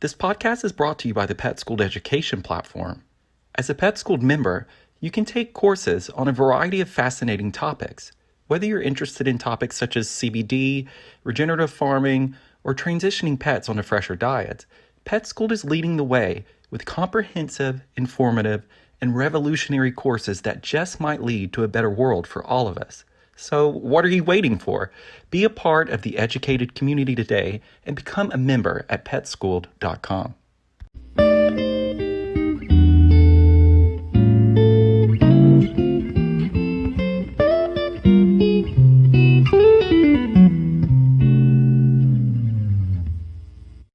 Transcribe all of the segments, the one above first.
This podcast is brought to you by the Pet Schooled Education Platform. As a Pet Schooled member, you can take courses on a variety of fascinating topics. Whether you're interested in topics such as CBD, regenerative farming, or transitioning pets onto fresher diets, Pet Schooled is leading the way with comprehensive, informative, and revolutionary courses that just might lead to a better world for all of us. So, what are you waiting for? Be a part of the educated community today and become a member at petschooled.com.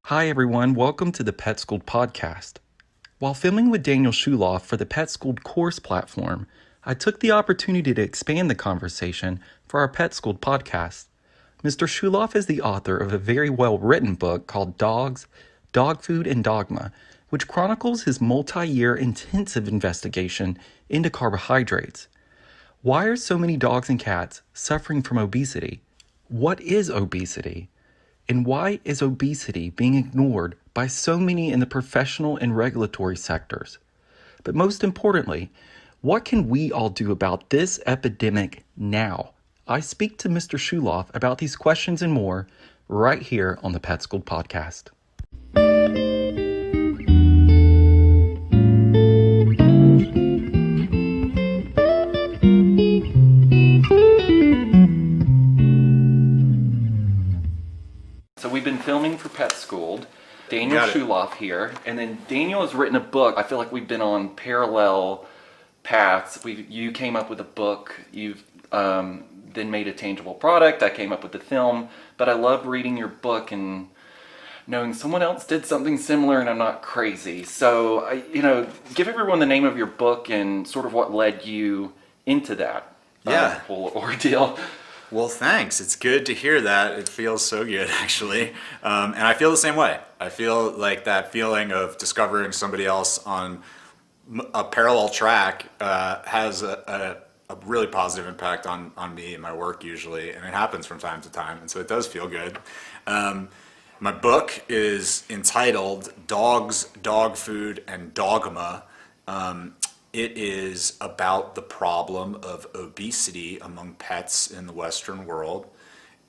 Hi, everyone. Welcome to the Pet Schooled podcast. While filming with Daniel Schulof for the Pet Schooled course platform, I took the opportunity to expand the conversation for our Pet Schooled podcast. Mr. Schulof is the author of a very well-written book called Dogs, Dog Food, and Dogma, which chronicles his multi-year intensive investigation into carbohydrates. Why are so many dogs and cats suffering from obesity? What is obesity? And why is obesity being ignored by so many in the professional and regulatory sectors? But most importantly, what can we all do about this epidemic now? I speak to Mr. Schulof about these questions and more right here on the Pet Schooled podcast. So we've been filming for Pet Schooled. Daniel Schulof here, and then Daniel has written a book. I feel like we've been on parallel paths. You came up with a book, you've then made a tangible product, I came up with the film, but I love reading your book and knowing someone else did something similar and I'm not crazy. So, give everyone the name of your book and sort of what led you into that whole ordeal. Well, thanks. It's good to hear that. It feels so good, actually. And I feel the same way. I feel like that feeling of discovering somebody else on a parallel track has a really positive impact on me and my work usually, and it happens from time to time, and so it does feel good. My book is entitled Dogs, Dog Food, and Dogma. It is about the problem of obesity among pets in the Western world,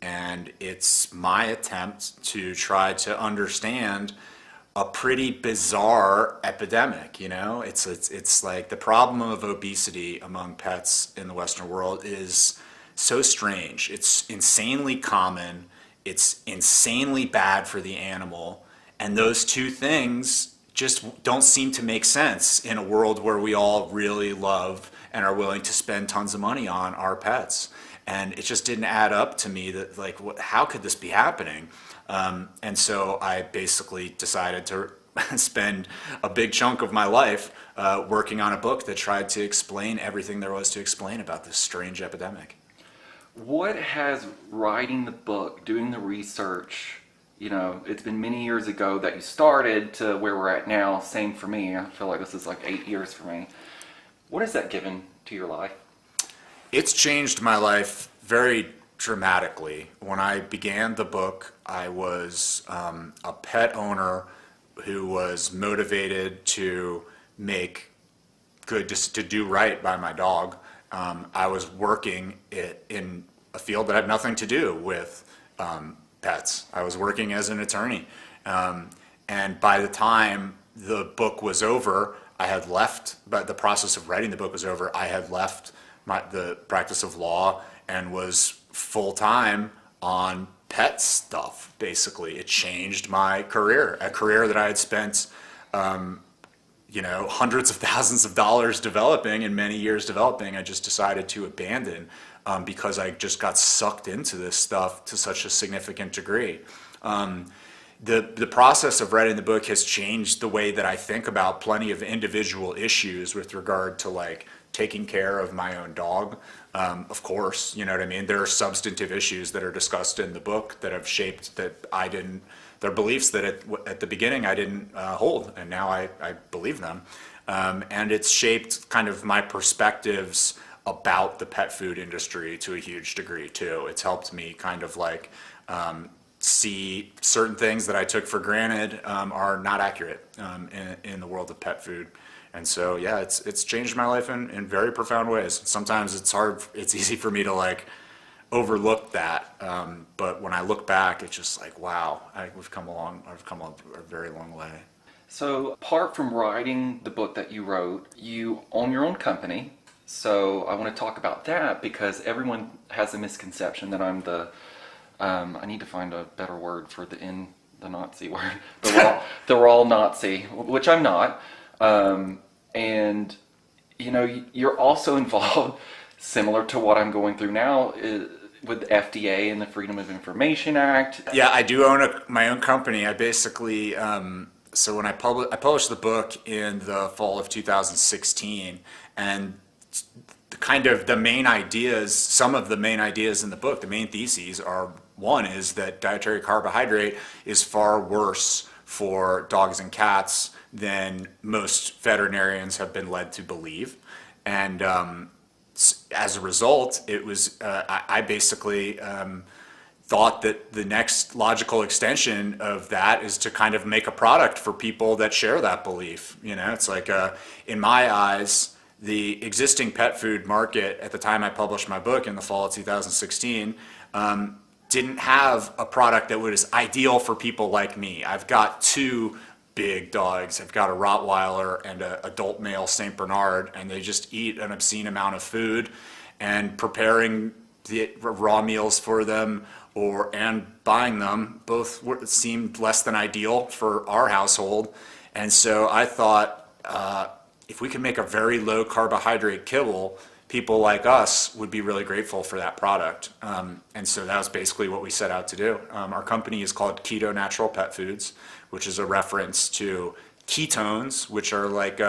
and it's my attempt to try to understand a pretty bizarre epidemic. It's like the problem of obesity among pets in the Western world is so strange. It's insanely common, it's insanely bad for the animal, and those two things just don't seem to make sense in a world where we all really love and are willing to spend tons of money on our pets. And it just didn't add up to me that, like, how could this be happening? And so I basically decided to spend a big chunk of my life working on a book that tried to explain everything there was to explain about this strange epidemic. What has writing the book, doing the research, it's been many years ago that you started to where we're at now, same for me. I feel like this is like 8 years for me. What has that given to your life? It's changed my life very dramatically. When I began the book, I was a pet owner who was motivated to make good, just to do right by my dog. I was working in a field that had nothing to do with pets. I was working as an attorney. And by the time the book was over, but the process of writing the book was over, I had left the practice of law and was full-time on pet stuff, basically. It changed my career, a career that I had spent hundreds of thousands of dollars developing and many years developing. I just decided to abandon because I just got sucked into this stuff to such a significant degree. The process of writing the book has changed the way that I think about plenty of individual issues with regard to, like, taking care of my own dog. Of course, you know what I mean? There are substantive issues that are discussed in the book that have shaped they're beliefs that at the beginning I didn't hold, and now I believe them. And it's shaped kind of my perspectives about the pet food industry to a huge degree too. It's helped me kind of like see certain things that I took for granted are not accurate in the world of pet food. And so, yeah, it's changed my life in very profound ways. Sometimes it's easy for me to like overlook that. But when I look back, it's just like, wow, I've come a very long way. So, apart from writing the book that you wrote, you own your own company. So, I want to talk about that because everyone has a misconception that I'm I need to find a better word for the Nazi word. They're all Nazi, which I'm not. And, you're also involved, similar to what I'm going through now, with the FDA and the Freedom of Information Act. Yeah, I do own my own company. I basically, so when I published the book in the fall of 2016, and kind of the main ideas, some of the main ideas in the book, the main theses are, one is that dietary carbohydrate is far worse for dogs and cats than most veterinarians have been led to believe. And as a result, I basically thought that the next logical extension of that is to kind of make a product for people that share that belief. It's like, in my eyes, the existing pet food market at the time I published my book in the fall of 2016 didn't have a product that was ideal for people like me. I've got two big dogs. I've got a Rottweiler and an adult male Saint Bernard, and they just eat an obscene amount of food. And preparing the raw meals for them and buying them both seemed less than ideal for our household. And so I thought, if we could make a very low carbohydrate kibble, people like us would be really grateful for that product. And so that was basically what we set out to do. Our company is called Keto Natural Pet Foods, which is a reference to ketones, which are like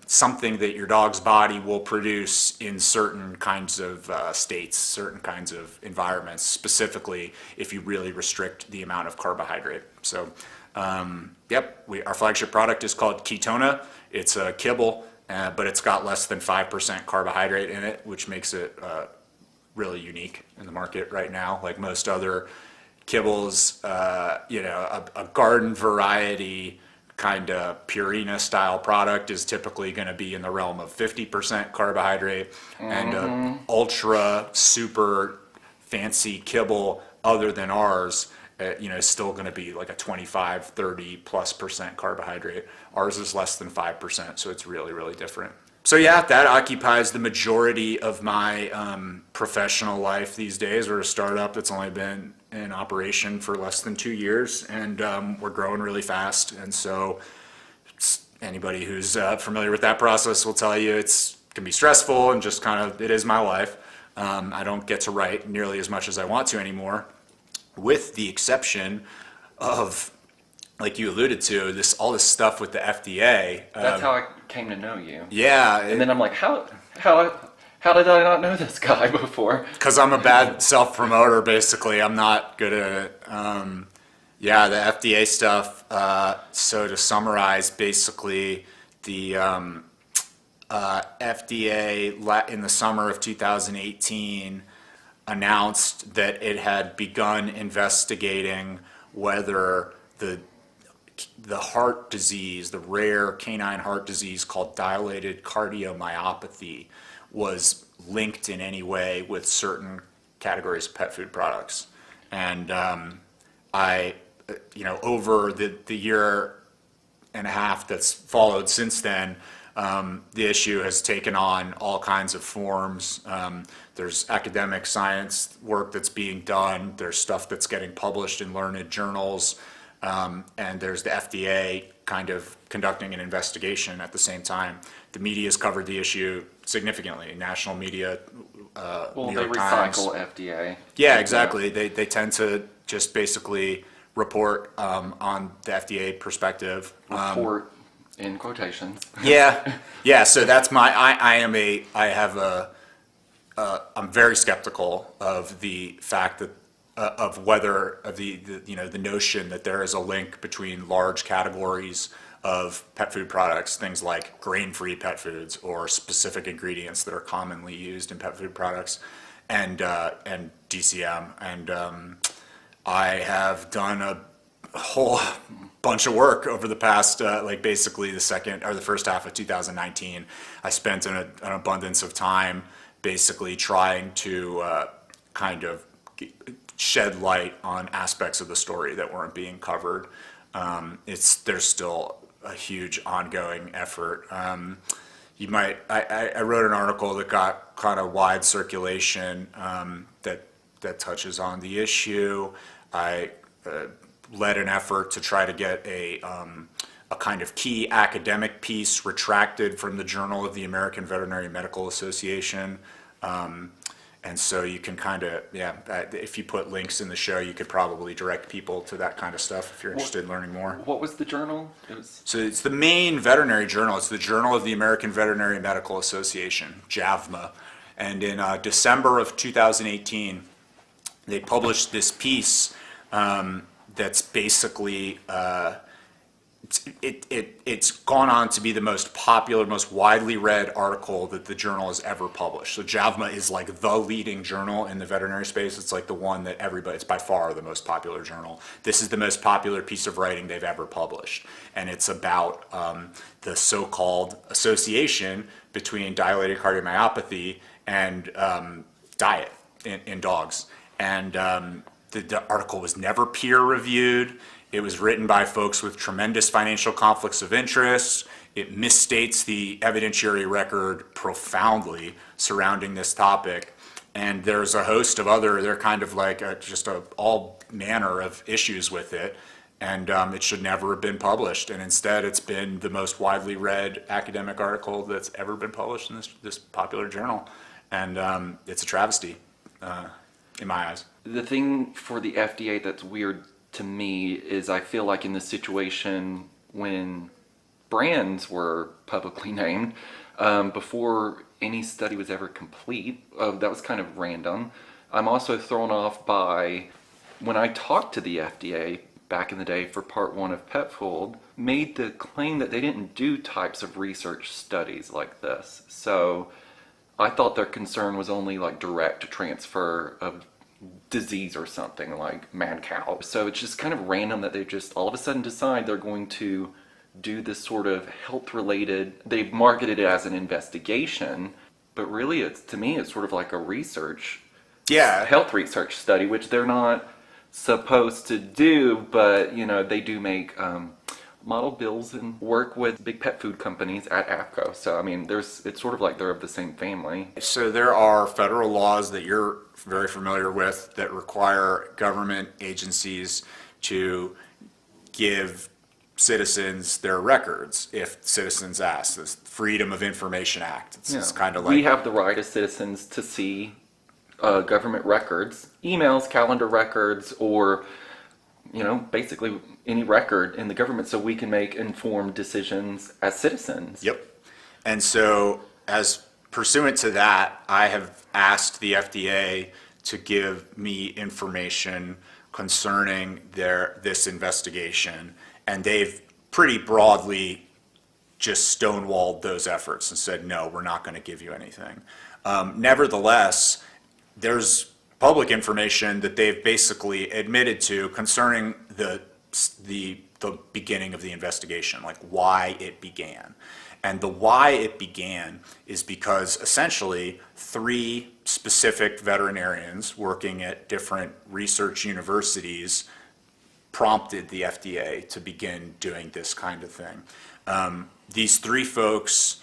something that your dog's body will produce in certain kinds of states, certain kinds of environments, specifically if you really restrict the amount of carbohydrate. So, our flagship product is called Ketona. It's a kibble, but it's got less than 5% carbohydrate in it, which makes it really unique in the market right now. Like most other kibbles, a garden variety kind of Purina style product is typically going to be in the realm of 50% carbohydrate, and an ultra super fancy kibble other than ours, is still going to be like a 25, 30 plus percent carbohydrate. Ours is less than 5%, so it's really, really different. So yeah, that occupies the majority of my professional life these days. We're a startup that's only been in operation for less than 2 years, and we're growing really fast. And so anybody who's familiar with that process will tell you it can be stressful, and just kind of, it is my life. I don't get to write nearly as much as I want to anymore, with the exception of, like you alluded to, all this stuff with the FDA. That's how I came to know you. Yeah. And then I'm like, how did I not know this guy before? Because I'm a bad self-promoter, basically. I'm not good at it. The FDA stuff. So to summarize, basically, the FDA in the summer of 2018 announced that it had begun investigating whether the heart disease, the rare canine heart disease called dilated cardiomyopathy, was linked in any way with certain categories of pet food products. And over the year and a half that's followed since then, the issue has taken on all kinds of forms. There's academic science work that's being done. There's stuff that's getting published in learned journals. And there's the FDA kind of conducting an investigation at the same time. The media has covered the issue significantly. National media, New York Times. Well, they recycle FDA. Yeah, exactly. They tend to just basically report on the FDA perspective. Report in quotations. Yeah. So that's I'm very skeptical of the fact that of whether the notion that there is a link between large categories of pet food products, things like grain-free pet foods or specific ingredients that are commonly used in pet food products, and DCM, and I have done a whole bunch of work over the past, like basically the second or the first half of 2019. I spent an abundance of time basically trying to kind of shed light on aspects of the story that weren't being covered. There's still a huge ongoing effort. I wrote an article that got kind of wide circulation that touches on the issue. I led an effort to try to get a kind of key academic piece retracted from the Journal of the American Veterinary Medical Association. And so you can kind of, if you put links in the show, you could probably direct people to that kind of stuff if you're interested in learning more. What was the journal? So it's the main veterinary journal. It's the Journal of the American Veterinary Medical Association, JAVMA. And in December of 2018, they published this piece that's basically it's gone on to be the most popular, most widely read article that the journal has ever published. So JAVMA is like the leading journal in the veterinary space. It's like the one that it's by far the most popular journal. This is the most popular piece of writing they've ever published. And it's about the so-called association between dilated cardiomyopathy and diet in dogs. And the article was never peer reviewed. It was written by folks with tremendous financial conflicts of interest. It misstates the evidentiary record profoundly surrounding this topic. And there's a host of they're kind of like all manner of issues with it. And it should never have been published. And instead, it's been the most widely read academic article that's ever been published in this popular journal. And it's a travesty, in my eyes. The thing for the FDA that's weird to me is I feel like in this situation when brands were publicly named, before any study was ever complete, that was kind of random. I'm also thrown off by when I talked to the FDA back in the day for part 1 of Pet Food, made the claim that they didn't do types of research studies like this. So I thought their concern was only like direct transfer of disease or something like mad cow. So it's just kind of random that they just all of a sudden decide they're going to do this sort of health related, they've marketed it as an investigation, but really to me it's sort of like a health research study, which they're not supposed to do, but they do make model bills and work with big pet food companies at AFCO. So I mean, it's sort of like they're of the same family. So there are federal laws that you're very familiar with that require government agencies to give citizens their records if citizens ask. This Freedom of Information Act. It's kind of like we have the right as citizens to see government records, emails, calendar records, or basically any record in the government, so we can make informed decisions as citizens. Yep. And so as pursuant to that, I have asked the FDA to give me information concerning this investigation, and they've pretty broadly just stonewalled those efforts and said, no, we're not going to give you anything. Nevertheless, there's public information that they've basically admitted to concerning the beginning of the investigation, like why it began. And the why it began is because essentially 3 specific veterinarians working at different research universities prompted the FDA to begin doing this kind of thing. These 3 folks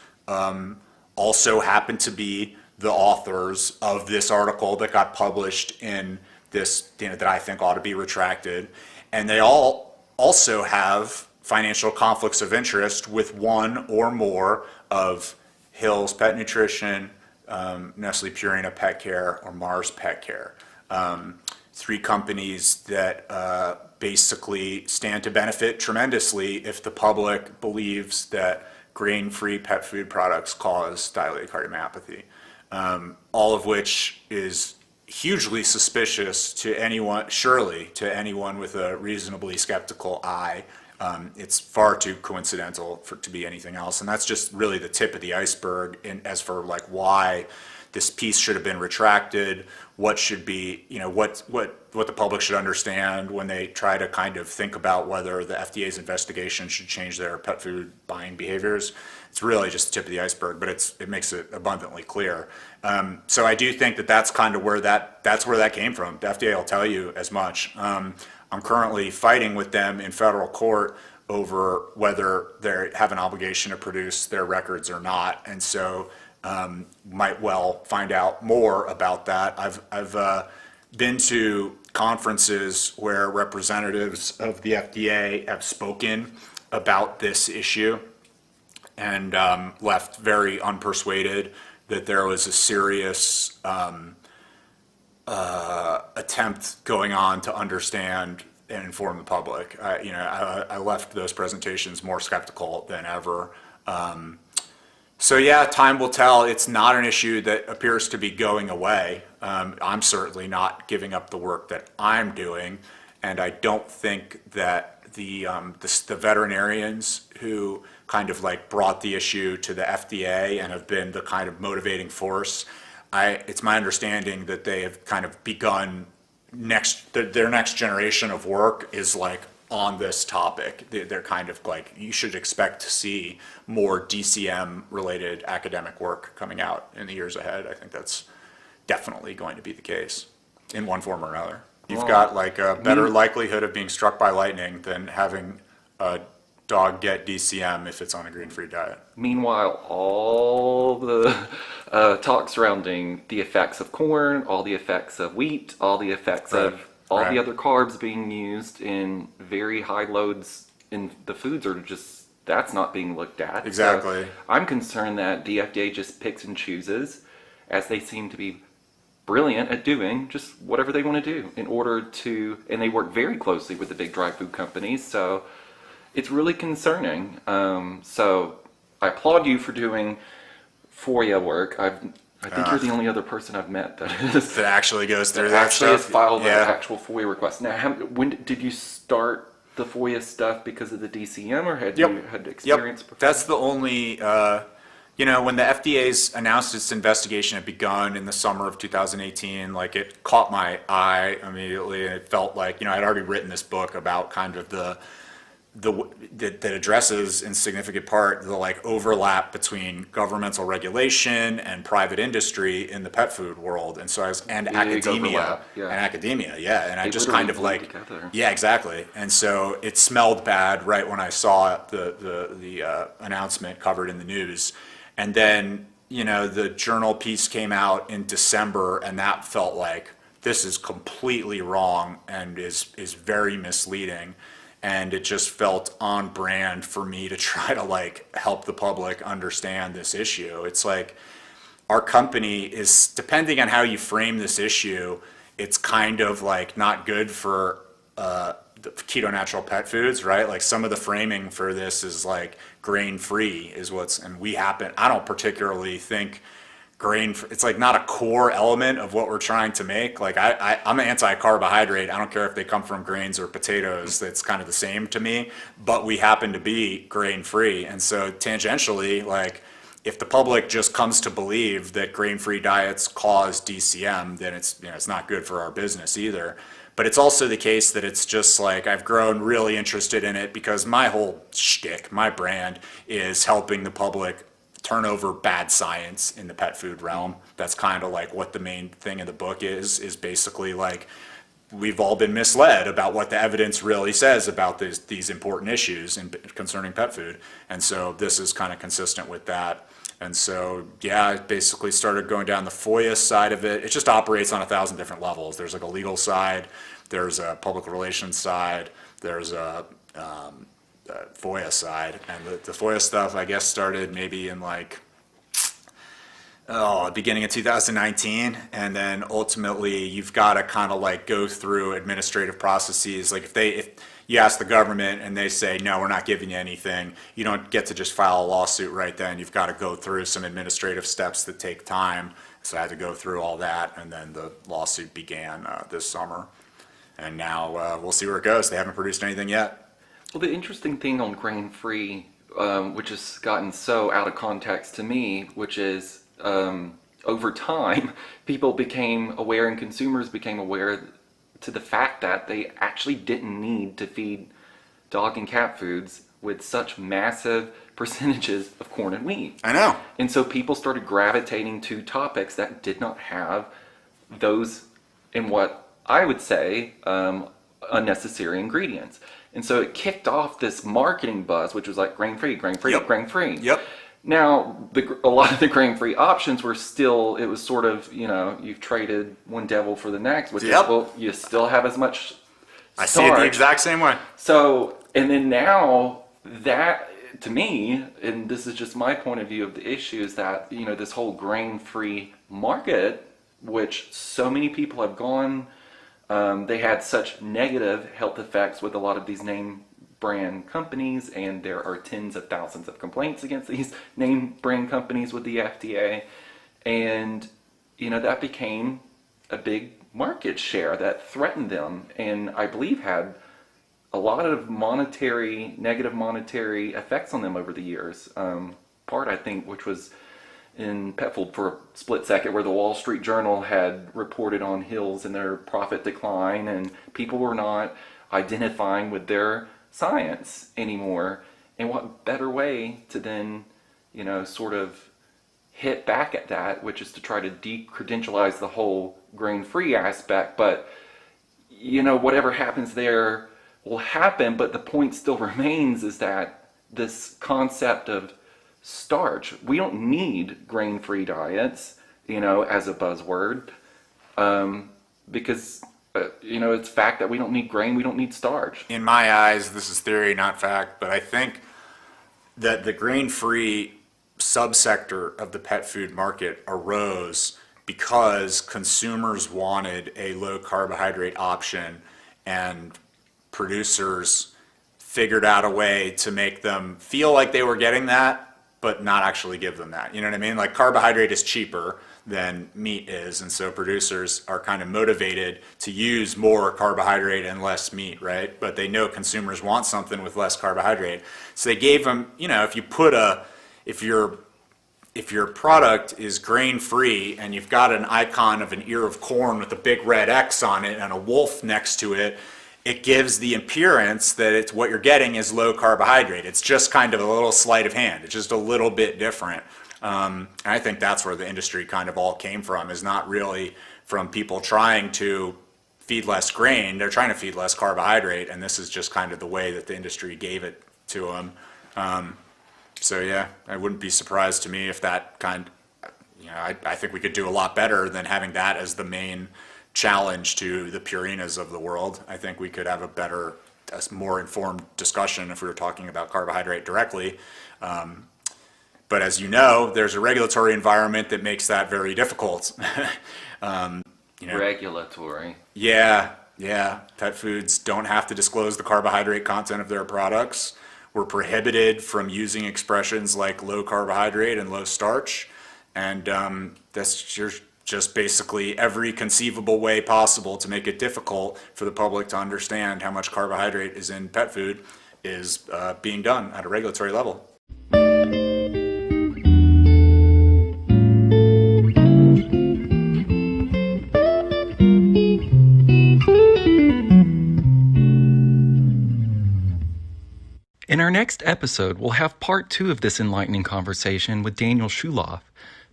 also happen to be the authors of this article that got published in this, that I think ought to be retracted. And they all also have financial conflicts of interest with one or more of Hill's Pet Nutrition, Nestle Purina Pet Care, or Mars Pet Care. 3 companies that basically stand to benefit tremendously if the public believes that grain-free pet food products cause dilated cardiomyopathy. All of which is hugely suspicious to anyone, surely to anyone with a reasonably skeptical eye. It's far too coincidental to be anything else, and that's just really the tip of the iceberg as for like why this piece should have been retracted, what should be, what the public should understand when they try to kind of think about whether the FDA's investigation should change their pet food buying behaviors. It's really just the tip of the iceberg, but it makes it abundantly clear. So I do think that that's kind of where that's where that came from. The FDA will tell you as much. I'm currently fighting with them in federal court over whether they have an obligation to produce their records or not, and so might well find out more about that. I've been to conferences where representatives of the FDA have spoken about this issue and left very unpersuaded that there was a serious attempt going on to understand and inform the public. I left those presentations more skeptical than ever. So yeah, time will tell. It's not an issue that appears to be going away. I'm certainly not giving up the work that I'm doing, and I don't think that the veterinarians who kind of like brought the issue to the FDA and have been the kind of motivating force, it's my understanding that they have kind of begun their next generation of work is like on this topic. They're kind of like, you should expect to see more DCM related academic work coming out in the years ahead. I think that's definitely going to be the case in one form or another. You've got like a better likelihood of being struck by lightning than having a dog get DCM if it's on a grain-free diet. Meanwhile, all the talk surrounding the effects of corn, all the effects of wheat, all the effects of all the other carbs being used in very high loads in the foods are just, that's not being looked at. Exactly. So I'm concerned that the FDA just picks and chooses, as they seem to be brilliant at doing, just whatever they want to do in order to, and they work very closely with the big dry food companies, so it's really concerning. So I applaud you for doing FOIA work. I think you're the only other person I've met that actually goes through that that actually stuff. has filed an actual FOIA request. Now, when did you start the FOIA stuff because of the DCM, or had you had experience before? That's the only, when the FDA's announced its investigation had begun in the summer of 2018, like it caught my eye immediately, and it felt like, I'd already written this book about kind of that addresses in significant part the like overlap between governmental regulation and private industry in the pet food world, and so academia, and I just kind of like together. Yeah, exactly. And so it smelled bad right when I saw the announcement covered in the news, and then the journal piece came out in December, and that felt like this is completely wrong and is very misleading. And it just felt on brand for me to try to like help the public understand this issue. It's like our company is, depending on how you frame this issue, it's kind of like not good for the keto natural pet foods, right? Like some of the framing for this is like grain free is I don't particularly think it's like not a core element of what we're trying to make. Like I'm an anti-carbohydrate. I don't care if they come from grains or potatoes. It's kind of the same to me, but we happen to be grain free. And so tangentially, like if the public just comes to believe that grain-free diets cause DCM, then it's not good for our business either. But it's also the case that it's just like I've grown really interested in it because my whole shtick, my brand, is helping the public turn over bad science in the pet food realm. That's kind of like what the main thing in the book is basically like we've all been misled about what the evidence really says about these important issues concerning pet food. And so this is kind of consistent with that. And so, yeah, I basically started going down the FOIA side of it. It just operates on 1,000 different levels. There's like a legal side, there's a public relations side, there's a FOIA side, and the FOIA stuff I guess started maybe in like beginning of 2019, and then ultimately you've got to kind of like go through administrative processes. Like if you ask the government and they say no, we're not giving you anything, you don't get to just file a lawsuit right then. You've got to go through some administrative steps that take time. So I had to go through all that, and then the lawsuit began this summer, and now we'll see where it goes. They haven't produced anything yet. Well, the interesting thing on grain-free, which has gotten so out of context to me, which is over time, people became aware and consumers became aware to the fact that they actually didn't need to feed dog and cat foods with such massive percentages of corn and wheat. I know. And so people started gravitating to topics that did not have those, in what I would say, unnecessary ingredients. And so it kicked off this marketing buzz, which was like grain-free, grain-free, Yep. grain-free. Yep. Now, a lot of the grain-free options were still, it was sort of, you've traded one devil for the next, which Yep. is, well, you still have as much I see it the exact same way. So, and then now that, to me, and this is just my point of view of the issue, is that, this whole grain-free market, which so many people have gone, they had such negative health effects with a lot of these name brand companies, and there are tens of thousands of complaints against these name brand companies with the FDA, and that became a big market share that threatened them, and I believe had a lot of negative monetary effects on them over the years. Part, I think, which was in pet food for a split second, where the Wall Street Journal had reported on Hills and their profit decline, and people were not identifying with their science anymore. And what better way to then, sort of hit back at that, which is to try to decredentialize the whole grain-free aspect. But, whatever happens there will happen, but the point still remains is that this concept of starch, we don't need grain-free diets, as a buzzword, because it's fact that we don't need grain, we don't need starch. In my eyes, this is theory, not fact, but I think that the grain-free subsector of the pet food market arose because consumers wanted a low carbohydrate option, and producers figured out a way to make them feel like they were getting that, but not actually give them that. You know what I mean? Like, carbohydrate is cheaper than meat is, and so producers are kind of motivated to use more carbohydrate and less meat, right? But they know consumers want something with less carbohydrate, so they gave them, if your product is grain-free and you've got an icon of an ear of corn with a big red X on it and a wolf next to it, it gives the appearance that it's what you're getting is low carbohydrate. It's just kind of a little sleight of hand. It's just a little bit different. And I think that's where the industry kind of all came from, is not really from people trying to feed less grain. They're trying to feed less carbohydrate, and this is just kind of the way that the industry gave it to them. So yeah, I wouldn't be surprised to me if that I think we could do a lot better than having that as the main challenge to the Purinas of the world. I think we could have a more informed discussion if we were talking about carbohydrate directly. But as you know, there's a regulatory environment that makes that very difficult. Regulatory. Yeah. Pet foods don't have to disclose the carbohydrate content of their products. We're prohibited from using expressions like low carbohydrate and low starch. And that's just basically every conceivable way possible to make it difficult for the public to understand how much carbohydrate is in pet food is being done at a regulatory level. In our next episode, we'll have part 2 of this enlightening conversation with Daniel Schulof.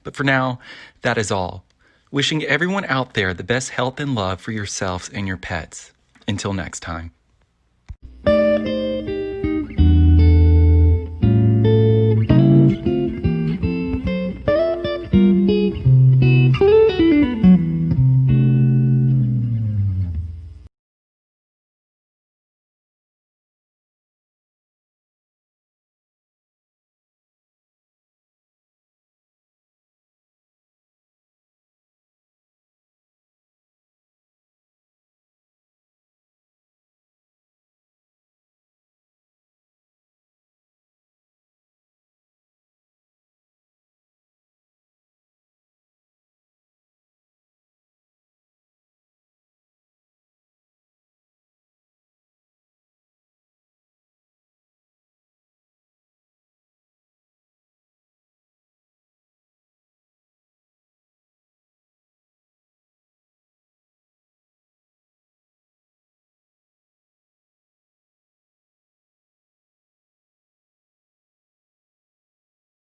But for now, that is all. Wishing everyone out there the best health and love for yourselves and your pets. Until next time.